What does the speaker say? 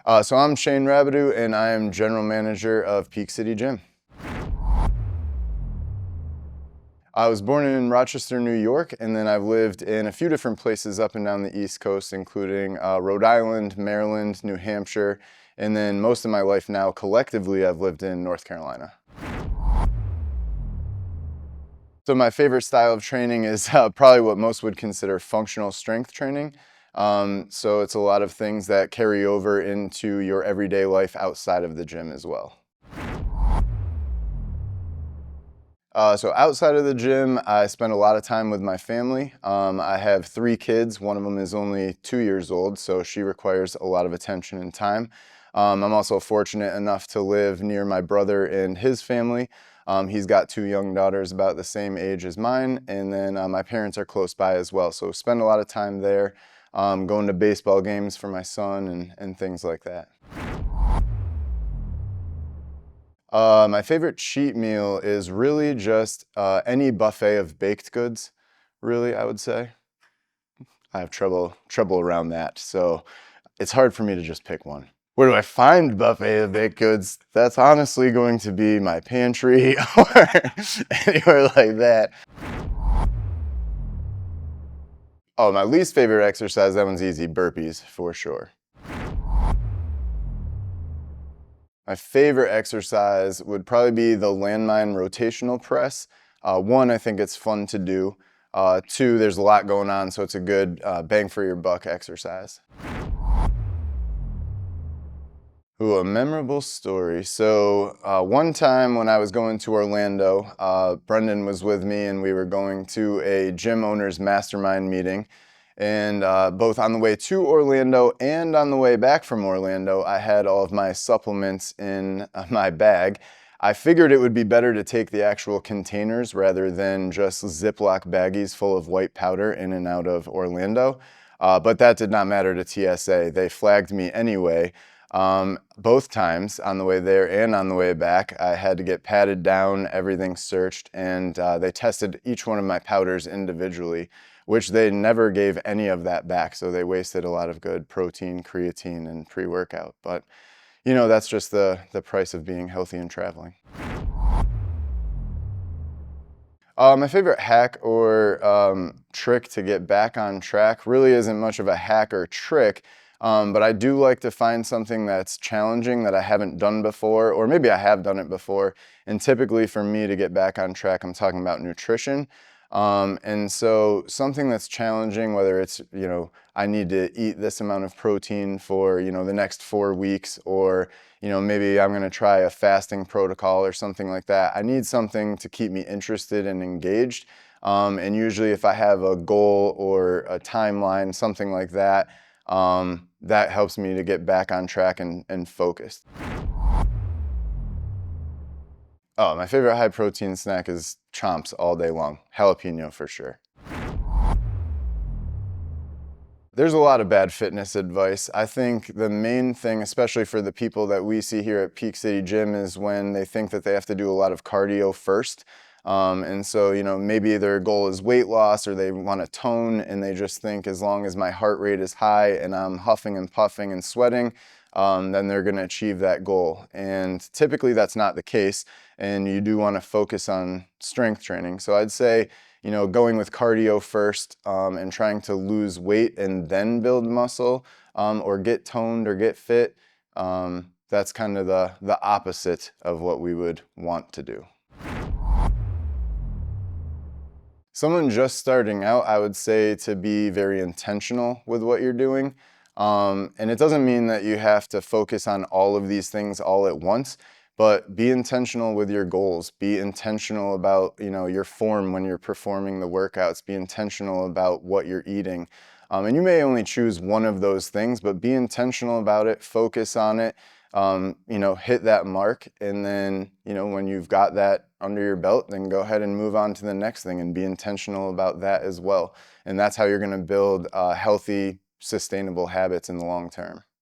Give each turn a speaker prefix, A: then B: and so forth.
A: So I'm Shane Rabideau, and I am general manager of Peak City Gym. I was born in Rochester, New York, and then I've lived in a few different places up and down the East Coast, including Rhode Island, Maryland, New Hampshire, and then most of my life now, collectively, I've lived in North Carolina. So my favorite style of training is probably what most would consider functional strength training. So it's a lot of things that carry over into your everyday life outside of the gym as well. So outside of the gym, I spend a lot of time with my family. I have 3 kids. One of them is only 2 years old, so she requires a lot of attention and time. I'm also fortunate enough to live near my brother and his family. He's got 2 young daughters about the same age as mine, and then my parents are close by as well. So spend a lot of time there, going to baseball games for my son and things like that. My favorite cheat meal is really just any buffet of baked goods, really, I would say. I have trouble around that, so it's hard for me to just pick one. Where do I find buffet of baked goods? That's honestly going to be my pantry or anywhere like that. Oh, my least favorite exercise, that one's easy, burpees, for sure. My favorite exercise would probably be the landmine rotational press. One, I think it's fun to do. Two, there's a lot going on, so it's a good bang for your buck exercise. Ooh, a memorable story. So one time when I was going to Orlando, Brendan was with me and we were going to a gym owners mastermind meeting. And both on the way to Orlando and on the way back from Orlando, I had all of my supplements in my bag. I figured it would be better to take the actual containers rather than just Ziploc baggies full of white powder in and out of Orlando. But that did not matter to TSA. They flagged me anyway. Both times, on the way there and on the way back, I had to get patted down, everything searched, and they tested each one of my powders individually, which they never gave any of that back, so they wasted a lot of good protein, creatine, and pre-workout. But, you know, that's just the price of being healthy and traveling. My favorite hack or trick to get back on track really isn't much of a hack or trick, but I do like to find something that's challenging that I haven't done before, or maybe I have done it before. And typically for me to get back on track, I'm talking about nutrition. And so something that's challenging, whether it's, I need to eat this amount of protein for, the next 4 weeks, or, maybe I'm going to try a fasting protocol or something like that. I need something to keep me interested and engaged. And usually if I have a goal or a timeline, something like that, that helps me to get back on track and focused. Oh, my favorite high protein snack is Chomps all day long. Jalapeno for sure. There's a lot of bad fitness advice. I think the main thing, especially for the people that we see here at Peak City Gym, is when they think that they have to do a lot of cardio first. And so, maybe their goal is weight loss or they want to tone and they just think as long as my heart rate is high and I'm huffing and puffing and sweating, then they're going to achieve that goal. And typically that's not the case, and you do want to focus on strength training. So I'd say, going with cardio first and trying to lose weight and then build muscle or get toned or get fit, that's kind of the opposite of what we would want to do. Someone just starting out, I would say to be very intentional with what you're doing. And it doesn't mean that you have to focus on all of these things all at once, but be intentional with your goals. Be intentional about, your form when you're performing the workouts. Be intentional about what you're eating. And you may only choose one of those things, but be intentional about it, focus on it, hit that mark. And then, when you've got that under your belt, then go ahead and move on to the next thing and be intentional about that as well. And that's how you're going to build healthy, sustainable habits in the long term.